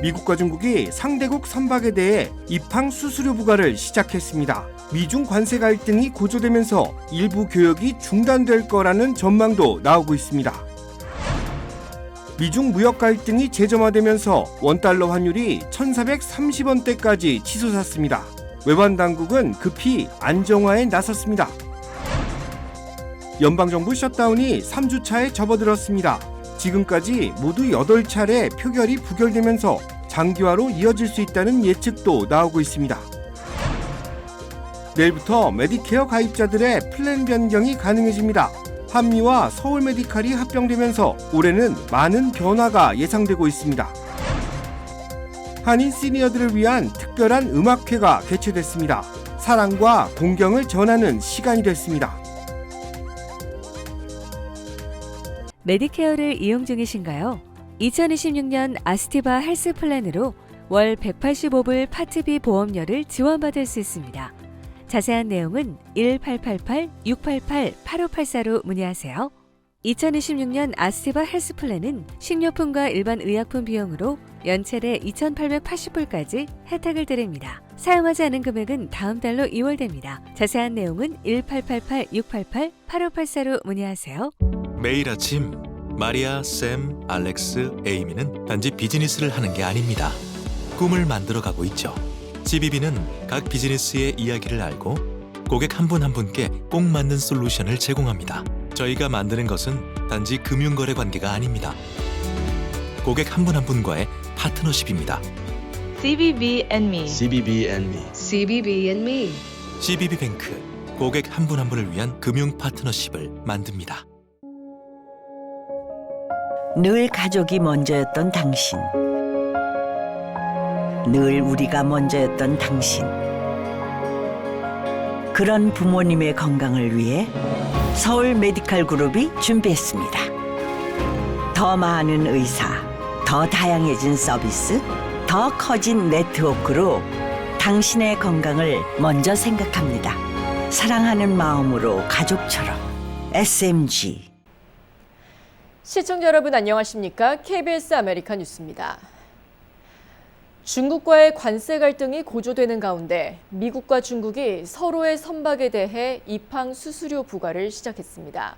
미국과 중국이 상대국 선박에 대해 입항 수수료 부과를 시작했습니다. 미중 관세 갈등이 고조되면서 일부 교역이 중단될 거라는 전망도 나오고 있습니다. 미중 무역 갈등이 재점화되면서 원달러 환율이 1,430원대까지 치솟았습니다. 외환 당국은 급히 안정화에 나섰습니다. 연방정부 셧다운이 3주차에 접어들었습니다. 지금까지 모두 8차례 표결이 부결되면서 장기화로 이어질 수 있다는 예측도 나오고 있습니다. 내일부터 메디케어 가입자들의 플랜 변경이 가능해집니다. 한미와 서울 메디칼이 합병되면서 올해는 많은 변화가 예상되고 있습니다. 한인 시니어들을 위한 특별한 음악회가 개최됐습니다. 사랑과 공경을 전하는 시간이 됐습니다. 메디케어를 이용 중이신가요? 2026년 아스티바 헬스 플랜으로 월 185불 파트비 보험료를 지원받을 수 있습니다. 자세한 내용은 1888-688-8584로 문의하세요. 2026년 아스티바 헬스 플랜은 식료품과 일반 의약품 비용으로 연체대 2,880불까지 혜택을 드립니다. 사용하지 않은 금액은 다음 달로 2월됩니다. 자세한 내용은 1888-688-8584로 문의하세요. 매일 아침 마리아, 샘, 알렉스, 에이미는 단지 비즈니스를 하는 게 아닙니다. 꿈을 만들어가고 있죠. CBB는 각 비즈니스의 이야기를 알고 고객 한 분 한 분께 꼭 맞는 솔루션을 제공합니다. 저희가 만드는 것은 단지 금융거래 관계가 아닙니다. 고객 한 분 한 분과의 파트너십입니다. CBB and me. CBB and me. CBB and me. CBB뱅크, 고객 한 분 한 분을 위한 금융 파트너십을 만듭니다. 늘 가족이 먼저였던 당신, 늘 우리가 먼저였던 당신. 그런 부모님의 건강을 위해 서울 메디칼 그룹이 준비했습니다. 더 많은 의사, 더 다양해진 서비스, 더 커진 네트워크로 당신의 건강을 먼저 생각합니다. 사랑하는 마음으로 가족처럼 SMG. 시청자 여러분 안녕하십니까? KBS 아메리카 뉴스입니다. 중국과의 관세 갈등이 고조되는 가운데 미국과 중국이 서로의 선박에 대해 입항 수수료 부과를 시작했습니다.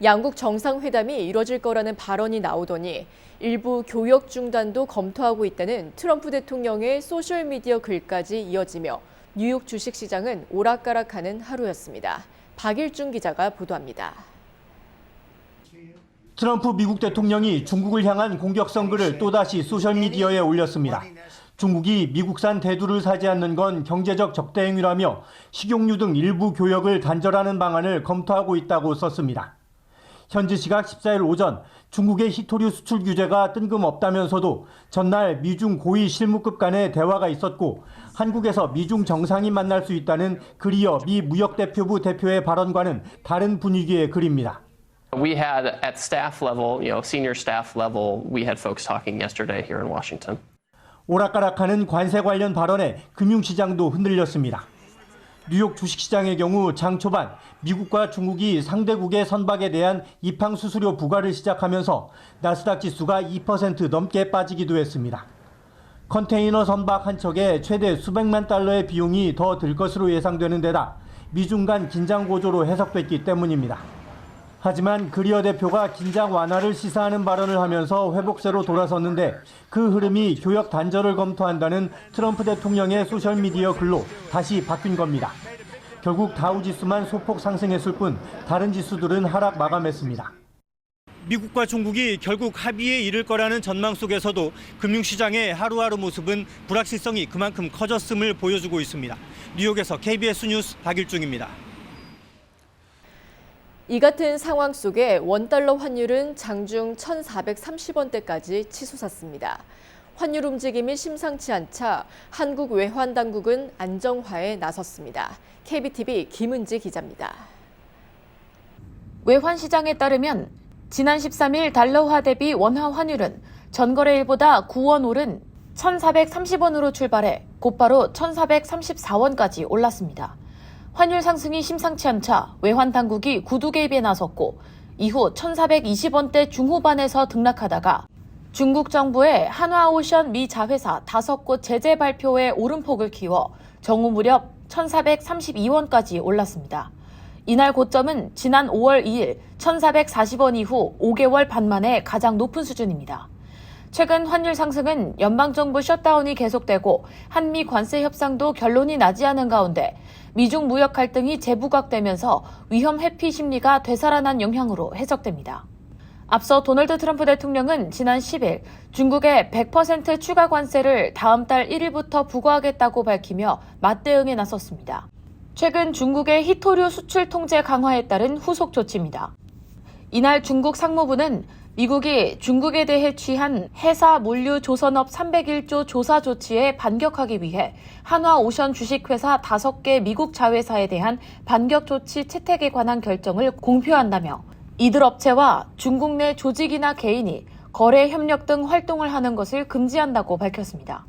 양국 정상회담이 이뤄질 거라는 발언이 나오더니 일부 교역 중단도 검토하고 있다는 트럼프 대통령의 소셜미디어 글까지 이어지며 뉴욕 주식시장은 오락가락하는 하루였습니다. 박일중 기자가 보도합니다. 트럼프 미국 대통령이 중국을 향한 공격성 글을 또다시 소셜미디어에 올렸습니다. 중국이 미국산 대두를 사지 않는 건 경제적 적대 행위라며 식용유 등 일부 교역을 단절하는 방안을 검토하고 있다고 썼습니다. 현지 시각 14일 오전 중국의 희토류 수출 규제가 뜬금없다면서도 전날 미중 고위 실무급 간의 대화가 있었고 한국에서 미중 정상이 만날 수 있다는 그리어 미 무역대표부 대표의 발언과는 다른 분위기의 글입니다. We had at staff level, senior staff level, we had folks talking yesterday here in Washington. 오락가락하는 관세 관련 발언에 금융시장도 흔들렸습니다. 뉴욕 주식시장의 경우 장 초반 미국과 중국이 상대국의 선박에 대한 입항 수수료 부과를 시작하면서 나스닥 지수가 2% 넘게 빠지기도 했습니다. 컨테이너 선박 한 척에 최대 수백만 달러의 비용이 더 들 것으로 예상되는 데다 미중 간 긴장 고조로 해석됐기 때문입니다. 하지만 그리어 대표가 긴장 완화를 시사하는 발언을 하면서 회복세로 돌아섰는데 그 흐름이 교역 단절을 검토한다는 트럼프 대통령의 소셜미디어 글로 다시 바뀐 겁니다. 결국 다우지수만 소폭 상승했을 뿐 다른 지수들은 하락 마감했습니다. 미국과 중국이 결국 합의에 이를 거라는 전망 속에서도 금융시장의 하루하루 모습은 불확실성이 그만큼 커졌음을 보여주고 있습니다. 뉴욕에서 KBS 뉴스 박일중입니다. 이 같은 상황 속에 원달러 환율은 장중 1,430원대까지 치솟았습니다. 환율 움직임이 심상치 않자 한국 외환당국은 안정화에 나섰습니다. KBTV 김은지 기자입니다. 외환시장에 따르면 지난 13일 달러화 대비 원화 환율은 전거래일보다 9원 오른 1,430원으로 출발해 곧바로 1,434원까지 올랐습니다. 환율 상승이 심상치 않자 외환 당국이 구두 개입에 나섰고 이후 1,420원대 중후반에서 등락하다가 중국 정부의 한화오션 미 자회사 5곳 제재 발표에 오름폭을 키워 정오 무렵 1,432원까지 올랐습니다. 이날 고점은 지난 5월 2일 1,440원 이후 5개월 반 만에 가장 높은 수준입니다. 최근 환율 상승은 연방정부 셧다운이 계속되고 한미 관세 협상도 결론이 나지 않은 가운데 미중 무역 갈등이 재부각되면서 위험 회피 심리가 되살아난 영향으로 해석됩니다. 앞서 도널드 트럼프 대통령은 지난 10일 중국에 100% 추가 관세를 다음 달 1일부터 부과하겠다고 밝히며 맞대응에 나섰습니다. 최근 중국의 희토류 수출 통제 강화에 따른 후속 조치입니다. 이날 중국 상무부는 미국이 중국에 대해 취한 해사 물류 조선업 301조 조사 조치에 반격하기 위해 한화오션 주식회사 5개 미국 자회사에 대한 반격 조치 채택에 관한 결정을 공표한다며 이들 업체와 중국 내 조직이나 개인이 거래 협력 등 활동을 하는 것을 금지한다고 밝혔습니다.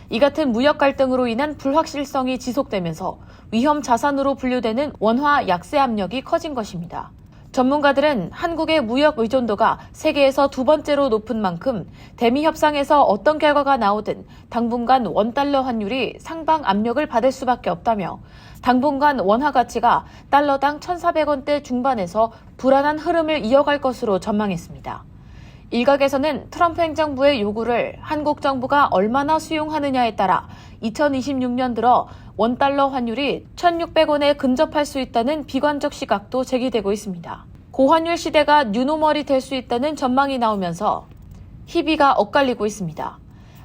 이 같은 무역 갈등으로 인한 불확실성이 지속되면서 위험 자산으로 분류되는 원화 약세 압력이 커진 것입니다. 전문가들은 한국의 무역 의존도가 세계에서 두 번째로 높은 만큼 대미 협상에서 어떤 결과가 나오든 당분간 원달러 환율이 상방 압력을 받을 수밖에 없다며 당분간 원화 가치가 달러당 1,400원대 중반에서 불안한 흐름을 이어갈 것으로 전망했습니다. 일각에서는 트럼프 행정부의 요구를 한국 정부가 얼마나 수용하느냐에 따라 2026년 들어 원달러 환율이 1,600원에 근접할 수 있다는 비관적 시각도 제기되고 있습니다. 고환율 시대가 뉴노멀이 될 수 있다는 전망이 나오면서 희비가 엇갈리고 있습니다.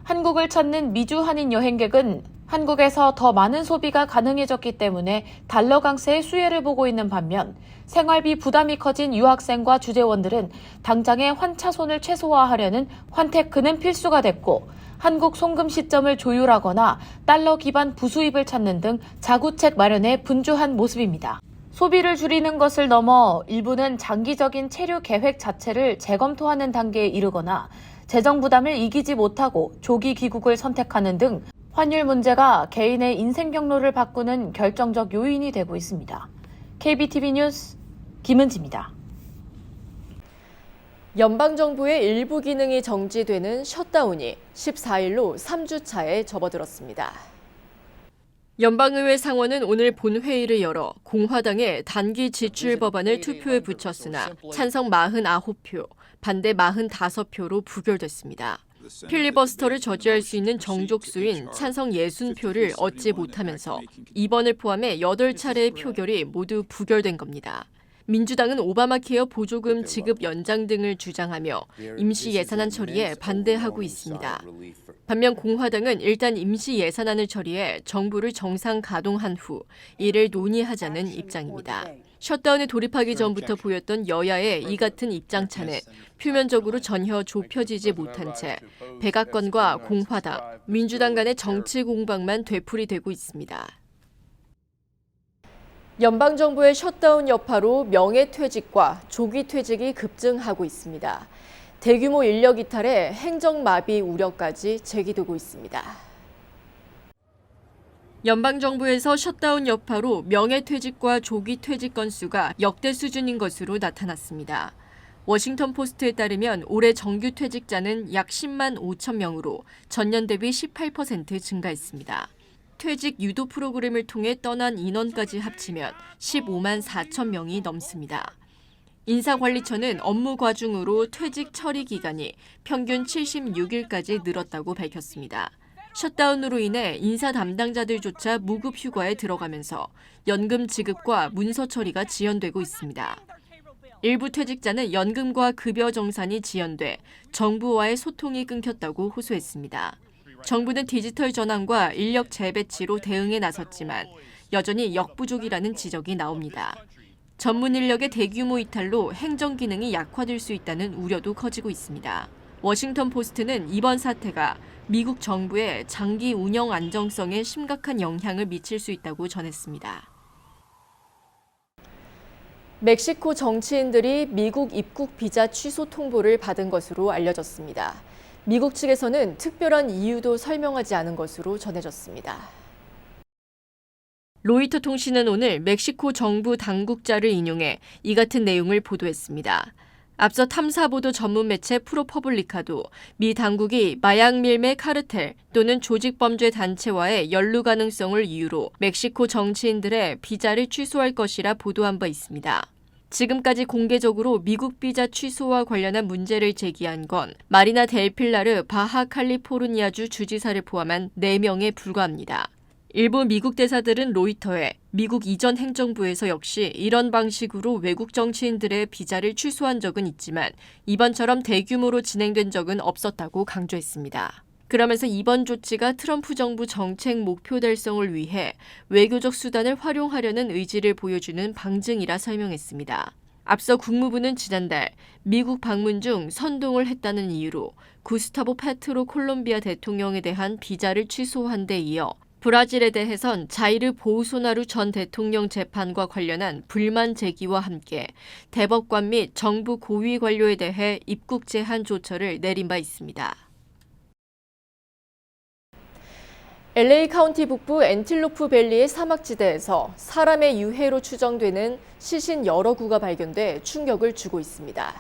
한국을 찾는 미주 한인 여행객은 한국에서 더 많은 소비가 가능해졌기 때문에 달러 강세의 수혜를 보고 있는 반면 생활비 부담이 커진 유학생과 주재원들은 당장의 환차손을 최소화하려는 환테크는 필수가 됐고 한국 송금 시점을 조율하거나 달러 기반 부수입을 찾는 등 자구책 마련에 분주한 모습입니다. 소비를 줄이는 것을 넘어 일부는 장기적인 체류 계획 자체를 재검토하는 단계에 이르거나 재정 부담을 이기지 못하고 조기 귀국을 선택하는 등 환율 문제가 개인의 인생 경로를 바꾸는 결정적 요인이 되고 있습니다. KBTV 뉴스 김은지입니다. 연방정부의 일부 기능이 정지되는 셧다운이 14일로 3주차에 접어들었습니다. 연방의회 상원은 오늘 본회의를 열어 공화당의 단기 지출 법안을 투표에 붙였으나 찬성 49표, 반대 45표로 부결됐습니다. 필리버스터를 저지할 수 있는 정족수인 찬성 60표를 얻지 못하면서 이번을 포함해 8차례의 표결이 모두 부결된 겁니다. 민주당은 오바마 케어 보조금 지급 연장 등을 주장하며 임시 예산안 처리에 반대하고 있습니다. 반면 공화당은 일단 임시 예산안을 처리해 정부를 정상 가동한 후 이를 논의하자는 입장입니다. 셧다운에 돌입하기 전부터 보였던 여야의 이 같은 입장차는 표면적으로 전혀 좁혀지지 못한 채 백악관과 공화당, 민주당 간의 정치 공방만 되풀이되고 있습니다. 연방정부의 셧다운 여파로 명예퇴직과 조기퇴직이 급증하고 있습니다. 대규모 인력 이탈에 행정마비 우려까지 제기되고 있습니다. 연방정부에서 셧다운 여파로 명예퇴직과 조기퇴직 건수가 역대 수준인 것으로 나타났습니다. 워싱턴 포스트에 따르면 올해 정규 퇴직자는 약 10만 5천 명으로 전년 대비 18% 증가했습니다. 퇴직 유도 프로그램을 통해 떠난 인원까지 합치면 15만 4천 명이 넘습니다. 인사관리처는 업무 과중으로 퇴직 처리 기간이 평균 76일까지 늘었다고 밝혔습니다. 셧다운으로 인해 인사 담당자들조차 무급 휴가에 들어가면서 연금 지급과 문서 처리가 지연되고 있습니다. 일부 퇴직자는 연금과 급여 정산이 지연돼 정부와의 소통이 끊겼다고 호소했습니다. 정부는 디지털 전환과 인력 재배치로 대응에 나섰지만 여전히 역부족이라는 지적이 나옵니다. 전문 인력의 대규모 이탈로 행정 기능이 약화될 수 있다는 우려도 커지고 있습니다. 워싱턴 포스트는 이번 사태가 미국 정부의 장기 운영 안정성에 심각한 영향을 미칠 수 있다고 전했습니다. 멕시코 정치인들이 미국 입국 비자 취소 통보를 받은 것으로 알려졌습니다. 미국 측에서는 특별한 이유도 설명하지 않은 것으로 전해졌습니다. 로이터 통신은 오늘 멕시코 정부 당국자를 인용해 이 같은 내용을 보도했습니다. 앞서 탐사보도 전문 매체 프로퍼블리카도 미 당국이 마약 밀매 카르텔 또는 조직범죄 단체와의 연루 가능성을 이유로 멕시코 정치인들의 비자를 취소할 것이라 보도한 바 있습니다. 지금까지 공개적으로 미국 비자 취소와 관련한 문제를 제기한 건 마리나 델필라르 바하 칼리포르니아주 주지사를 포함한 4명에 불과합니다. 일부 미국 대사들은 로이터에 미국 이전 행정부에서 역시 이런 방식으로 외국 정치인들의 비자를 취소한 적은 있지만 이번처럼 대규모로 진행된 적은 없었다고 강조했습니다. 그러면서 이번 조치가 트럼프 정부 정책 목표 달성을 위해 외교적 수단을 활용하려는 의지를 보여주는 방증이라 설명했습니다. 앞서 국무부는 지난달 미국 방문 중 선동을 했다는 이유로 구스타보 페트로 콜롬비아 대통령에 대한 비자를 취소한 데 이어 브라질에 대해선 자이르 보우소나루 전 대통령 재판과 관련한 불만 제기와 함께 대법관 및 정부 고위 관료에 대해 입국 제한 조처를 내린 바 있습니다. LA 카운티 북부 엔틸로프 밸리의 사막지대에서 사람의 유해로 추정되는 시신 여러 구가 발견돼 충격을 주고 있습니다.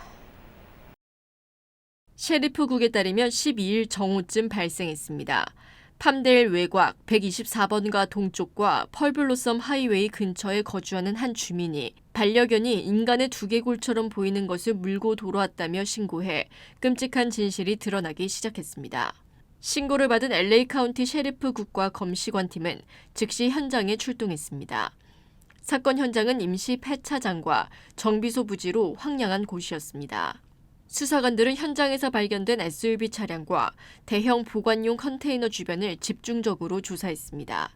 셰리프국에 따르면 12일 정오쯤 발생했습니다. 팜데일 외곽 124번가 동쪽과 펄블로썸 하이웨이 근처에 거주하는 한 주민이 반려견이 인간의 두개골처럼 보이는 것을 물고 돌아왔다며 신고해 끔찍한 진실이 드러나기 시작했습니다. 신고를 받은 LA 카운티 셰리프국과 검시관팀은 즉시 현장에 출동했습니다. 사건 현장은 임시 폐차장과 정비소 부지로 황량한 곳이었습니다. 수사관들은 현장에서 발견된 SUV 차량과 대형 보관용 컨테이너 주변을 집중적으로 조사했습니다.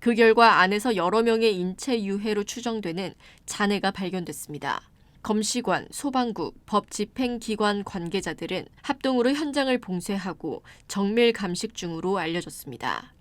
그 결과 안에서 여러 명의 인체 유해로 추정되는 잔해가 발견됐습니다. 검시관, 소방국, 법집행기관 관계자들은 합동으로 현장을 봉쇄하고 정밀 감식 중으로 알려졌습니다.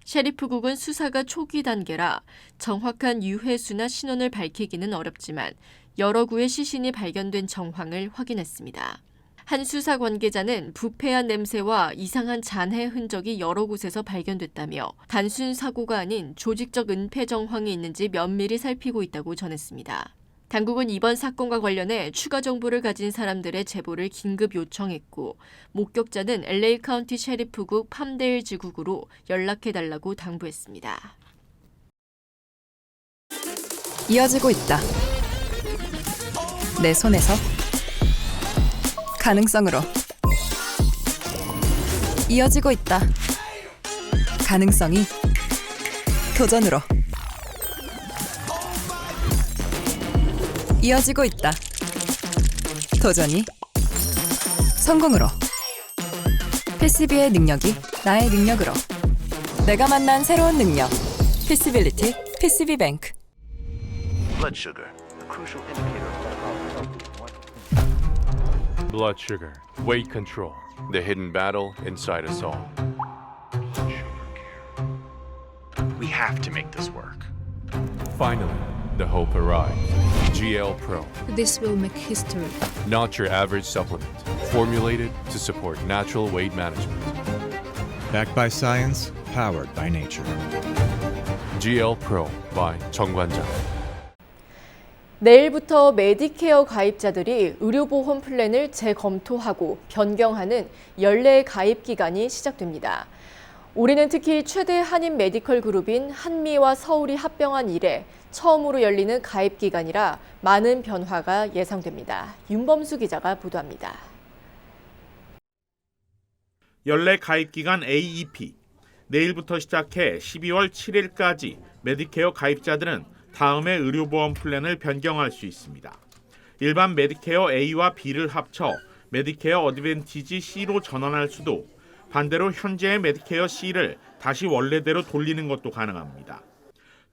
셰리프국은 수사가 초기 단계라 정확한 유해수나 신원을 밝히기는 어렵지만 여러 구의 시신이 발견된 정황을 확인했습니다. 한 수사 관계자는 부패한 냄새와 이상한 잔해 흔적이 여러 곳에서 발견됐다며 단순 사고가 아닌 조직적 은폐 정황이 있는지 면밀히 살피고 있다고 전했습니다. 당국은 이번 사건과 관련해 추가 정보를 가진 사람들의 제보를 긴급 요청했고 목격자는 LA 카운티 셰리프국 팜데일 지국으로 연락해달라고 당부했습니다. 이어지고 있다. 내 손에서 가능성으로 이어지고 있다. 가능성이 도전으로 이어지고 있다. 도전이 성공으로. PCB의 능력이 나의 능력으로. 내가 만난 새로운 능력. PC빌리티 PCB뱅크. Blood sugar, a crucial indicator of metabolic health. Blood sugar, weight control, the hidden battle inside us all. We have to make this work. Finally, the hope arrived. GL Pro. This will make history. Not your average supplement. Formulated to support natural weight management. Backed by science, powered by nature. GL Pro by 정관장. 내일부터 메디케어 가입자들이 의료보험 플랜을 재검토하고 변경하는 연례 가입 기간이 시작됩니다. 올해는 특히 최대 한인 메디컬 그룹인 한미와 서울이 합병한 이래 처음으로 열리는 가입 기간이라 많은 변화가 예상됩니다. 윤범수 기자가 보도합니다. 연례 가입 기간 AEP. 내일부터 시작해 12월 7일까지 메디케어 가입자들은 다음의 의료보험 플랜을 변경할 수 있습니다. 일반 메디케어 A와 B를 합쳐 메디케어 어드밴티지 C로 전환할 수도, 반대로 현재의 메디케어 C를 다시 원래대로 돌리는 것도 가능합니다.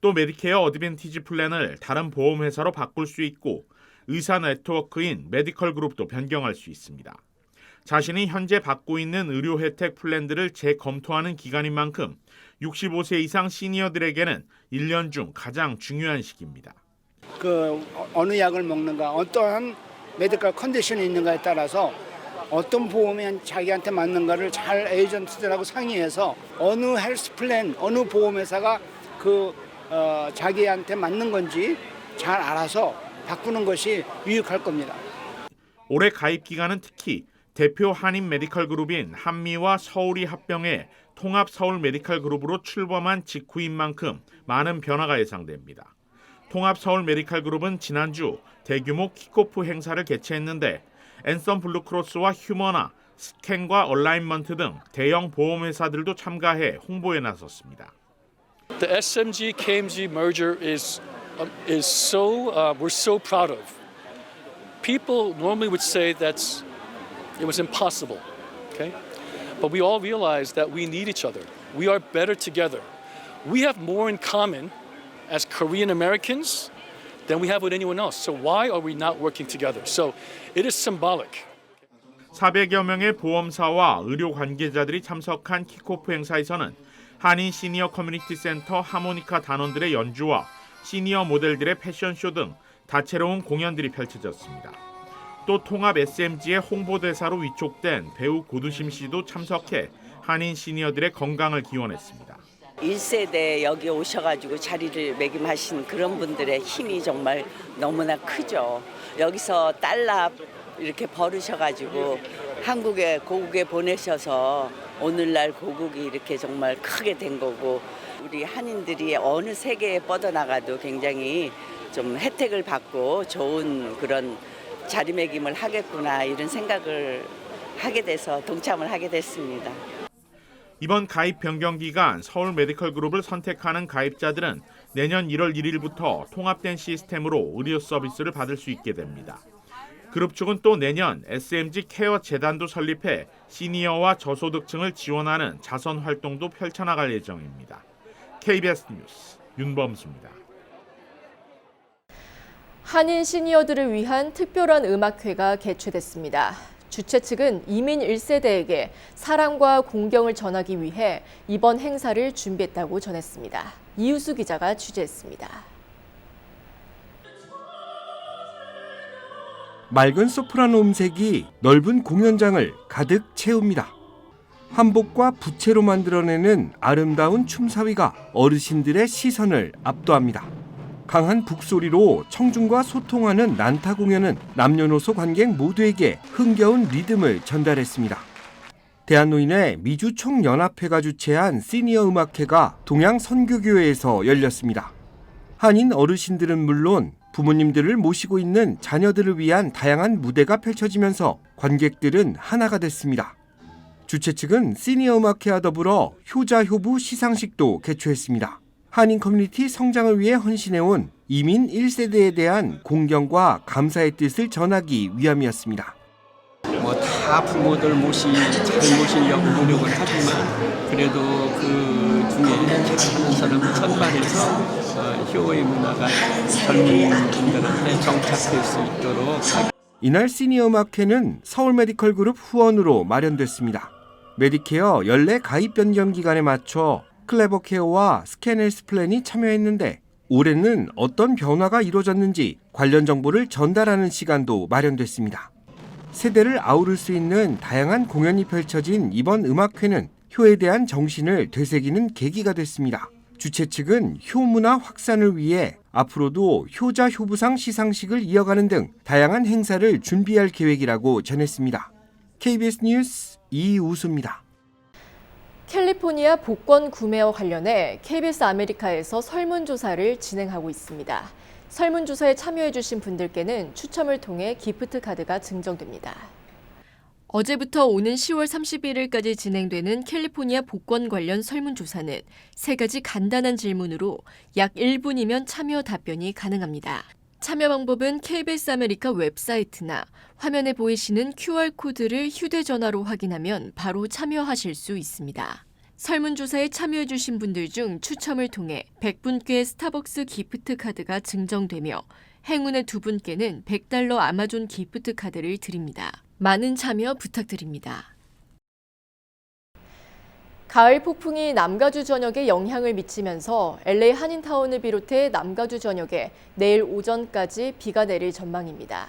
또 메디케어 어드밴티지 플랜을 다른 보험회사로 바꿀 수 있고 의사 네트워크인 메디컬 그룹도 변경할 수 있습니다. 자신이 현재 받고 있는 의료 혜택 플랜들을 재검토하는 기간인 만큼 65세 이상 시니어들에게는 1년 중 가장 중요한 시기입니다. 어느 약을 먹는가, 어떠한 메디컬 컨디션이 있는가에 따라서 어떤 보험이 자기한테 맞는가를 잘 에이전트들하고 상의해서 어느 헬스 플랜, 어느 보험회사가 자기한테 맞는 건지 잘 알아서 바꾸는 것이 유익할 겁니다. 올해 가입 기간은 특히 대표 한인 메디컬 그룹인 한미와 서울이 합병해 통합 서울 메디컬 그룹으로 출범한 직후인 만큼 많은 변화가 예상됩니다. 통합 서울 메디컬 그룹은 지난주 대규모 킥오프 행사를 개최했는데 앤썸 블루크로스와 휴머나, 스캔과 얼라인먼트 등 대형 보험회사들도 참가해 홍보에 나섰습니다. The SMG KMG merger is so we're so proud of. People normally would say it was impossible, okay? But we all realize that we need each other. We are better together. We have more in common as Korean Americans than we have with anyone else. So why are we not working together? So it is symbolic. 400여 명의 보험사와 의료 관계자들이 참석한 킥오프 행사에서는 한인 시니어 커뮤니티 센터 하모니카 단원들의 연주와 시니어 모델들의 패션쇼 등 다채로운 공연들이 펼쳐졌습니다. 또 통합 SMG의 홍보대사로 위촉된 배우 고두심 씨도 참석해 한인 시니어들의 건강을 기원했습니다. 1세대 여기 오셔가지고 자리를 매김하신 그런 분들의 힘이 정말 너무나 크죠. 여기서 달러 이렇게 벌으셔가지고 한국에 고국에 보내셔서 오늘날 고국이 이렇게 정말 크게 된 거고 우리 한인들이 어느 세계에 뻗어나가도 굉장히 좀 혜택을 받고 좋은 그런 자리매김을 하겠구나 이런 생각을 하게 돼서 동참을 하게 됐습니다. 이번 가입 변경 기간 서울 메디컬 그룹을 선택하는 가입자들은 내년 1월 1일부터 통합된 시스템으로 의료 서비스를 받을 수 있게 됩니다. 그룹 측은 또 내년 SMG 케어 재단도 설립해 시니어와 저소득층을 지원하는 자선 활동도 펼쳐나갈 예정입니다. KBS 뉴스 윤범수입니다. 한인 시니어들을 위한 특별한 음악회가 개최됐습니다. 주최 측은 이민 1세대에게 사랑과 공경을 전하기 위해 이번 행사를 준비했다고 전했습니다. 이우수 기자가 취재했습니다. 맑은 소프라노 음색이 넓은 공연장을 가득 채웁니다. 한복과 부채로 만들어내는 아름다운 춤사위가 어르신들의 시선을 압도합니다. 강한 북소리로 청중과 소통하는 난타 공연은 남녀노소 관객 모두에게 흥겨운 리듬을 전달했습니다. 대한노인의 미주총연합회가 주최한 시니어 음악회가 동양선교교회에서 열렸습니다. 한인 어르신들은 물론 부모님들을 모시고 있는 자녀들을 위한 다양한 무대가 펼쳐지면서 관객들은 하나가 됐습니다. 주최 측은 시니어 음악회와 더불어 효자효부 시상식도 개최했습니다. 한인 커뮤니티 성장을 위해 헌신해온 이민 1세대에 대한 공경과 감사의 뜻을 전하기 위함이었습니다. 다 부모들 잘 모시려고 노력을 하지만 그래도 그 중에 잘하는 사람을 선발해서 효의 문화가 젊은 분들한테 정착될 수 있도록. 이날 시니어 음악회는 서울 메디컬 그룹 후원으로 마련됐습니다. 메디케어 연례 가입 변경 기간에 맞춰 클레버 케어와 스캔 헬스 플랜이 참여했는데 올해는 어떤 변화가 이루어졌는지 관련 정보를 전달하는 시간도 마련됐습니다. 세대를 아우를 수 있는 다양한 공연이 펼쳐진 이번 음악회는 효에 대한 정신을 되새기는 계기가 됐습니다. 주최 측은 효문화 확산을 위해 앞으로도 효자 효부상 시상식을 이어가는 등 다양한 행사를 준비할 계획이라고 전했습니다. KBS 뉴스 이우수입니다. 캘리포니아 복권 구매와 관련해 KBS 아메리카에서 설문조사를 진행하고 있습니다. 설문조사에 참여해주신 분들께는 추첨을 통해 기프트 카드가 증정됩니다. 어제부터 오는 10월 31일까지 진행되는 캘리포니아 복권 관련 설문조사는 3가지 간단한 질문으로 약 1분이면 참여 답변이 가능합니다. 참여 방법은 KBS 아메리카 웹사이트나 화면에 보이시는 QR코드를 휴대전화로 확인하면 바로 참여하실 수 있습니다. 설문조사에 참여해주신 분들 중 추첨을 통해 100분께 스타벅스 기프트 카드가 증정되며 행운의 2분께는 $100 아마존 기프트 카드를 드립니다. 많은 참여 부탁드립니다. 가을 폭풍이 남가주 전역에 영향을 미치면서 LA 한인타운을 비롯해 남가주 전역에 내일 오전까지 비가 내릴 전망입니다.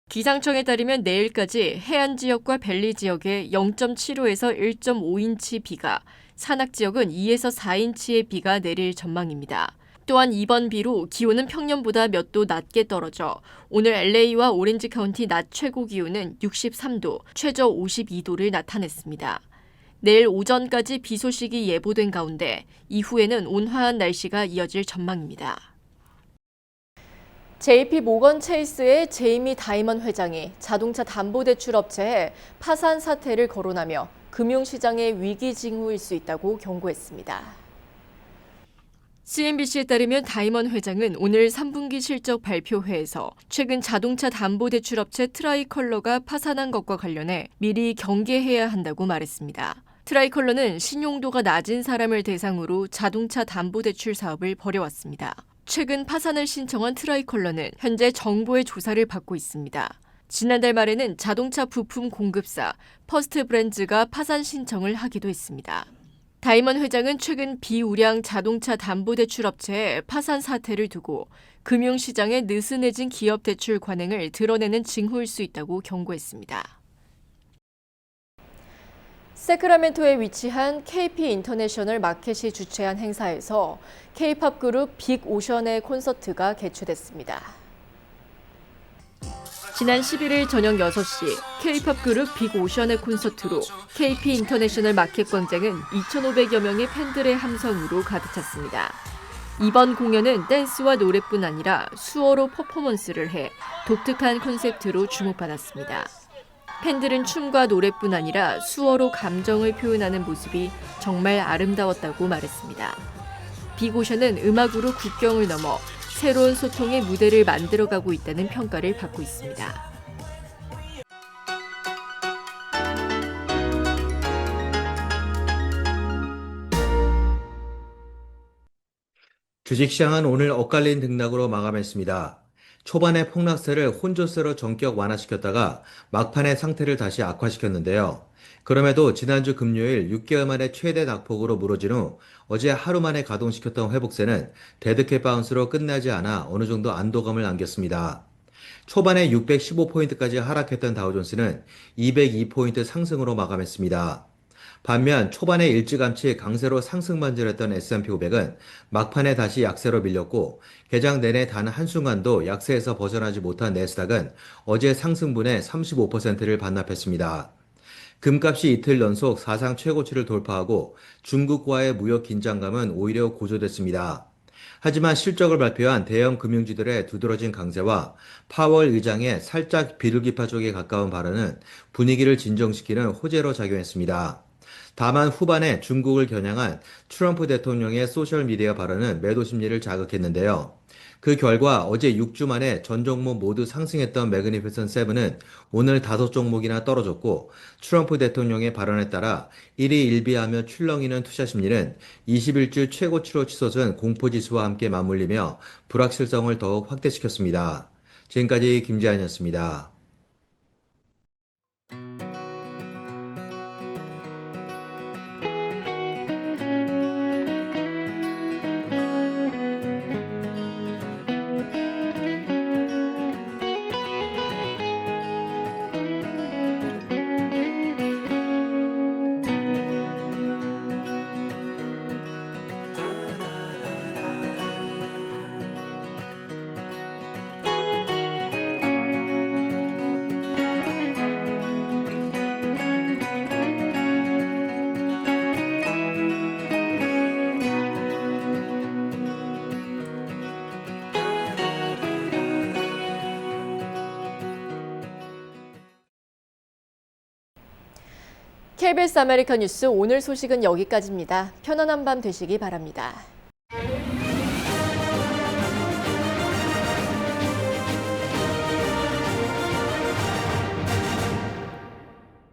기상청에 따르면 내일까지 해안 지역과 밸리 지역에 0.75에서 1.5인치 비가, 산악 지역은 2에서 4인치의 비가 내릴 전망입니다. 또한 이번 비로 기온은 평년보다 몇 도 낮게 떨어져 오늘 LA와 오렌지 카운티 낮 최고 기온은 63도, 최저 52도를 나타냈습니다. 내일 오전까지 비 소식이 예보된 가운데 이후에는 온화한 날씨가 이어질 전망입니다. JP 모건 체이스의 제이미 다이먼 회장이 자동차 담보대출 업체에 파산 사태를 거론하며 금융시장의 위기 징후일 수 있다고 경고했습니다. CNBC에 따르면 다이먼 회장은 오늘 3분기 실적 발표회에서 최근 자동차 담보대출업체 트라이컬러가 파산한 것과 관련해 미리 경계해야 한다고 말했습니다. 트라이컬러는 신용도가 낮은 사람을 대상으로 자동차 담보대출 사업을 벌여왔습니다. 최근 파산을 신청한 트라이컬러는 현재 정부의 조사를 받고 있습니다. 지난달 말에는 자동차 부품 공급사 퍼스트 브랜즈가 파산 신청을 하기도 했습니다. 다이먼 회장은 최근 비우량 자동차 담보대출 업체의 파산 사태를 두고 금융시장의 느슨해진 기업 대출 관행을 드러내는 징후일 수 있다고 경고했습니다. 세크라멘토에 위치한 KP 인터내셔널 마켓이 주최한 행사에서 K-팝 그룹 빅오션의 콘서트가 개최됐습니다. 지난 11일 저녁 6시 K-팝 그룹 빅오션의 콘서트로 KP 인터내셔널 마켓 광장은 2,500여 명의 팬들의 함성으로 가득 찼습니다. 이번 공연은 댄스와 노래뿐 아니라 수어로 퍼포먼스를 해 독특한 콘셉트로 주목받았습니다. 팬들은 춤과 노래뿐 아니라 수어로 감정을 표현하는 모습이 정말 아름다웠다고 말했습니다. 빅오션은 음악으로 국경을 넘어 새로운 소통의 무대를 만들어가고 있다는 평가를 받고 있습니다. 주식시장은 오늘 엇갈린 등락으로 마감했습니다. 초반에 폭락세를 혼조세로 전격 완화시켰다가 막판에 상태를 다시 악화시켰는데요. 그럼에도 지난주 금요일 6개월 만에 최대 낙폭으로 무너진 후 어제 하루 만에 가동시켰던 회복세는 데드캣 바운스로 끝나지 않아 어느 정도 안도감을 안겼습니다. 초반에 615포인트까지 하락했던 다우존스는 202포인트 상승으로 마감했습니다. 반면 초반에 일찌감치 강세로 상승 반전했던 S&P 500은 막판에 다시 약세로 밀렸고 개장 내내 단 한순간도 약세에서 벗어나지 못한 내스닥은 어제 상승분의 35%를 반납했습니다. 금값이 이틀 연속 사상 최고치를 돌파하고 중국과의 무역 긴장감은 오히려 고조됐습니다. 하지만 실적을 발표한 대형 금융주들의 두드러진 강세와 파월 의장의 살짝 비둘기파 쪽에 가까운 발언은 분위기를 진정시키는 호재로 작용했습니다. 다만 후반에 중국을 겨냥한 트럼프 대통령의 소셜미디어 발언은 매도 심리를 자극했는데요. 그 결과 어제 6주 만에 전 종목 모두 상승했던 매그니피센트 7은 오늘 5종목이나 떨어졌고 트럼프 대통령의 발언에 따라 1위 1비하며 출렁이는 투자 심리는 21주 최고치로 치솟은 공포지수와 함께 맞물리며 불확실성을 더욱 확대시켰습니다. 지금까지 김재한이었습니다. KBS 아메리카 뉴스 오늘 소식은 여기까지입니다. 편안한 밤 되시기 바랍니다.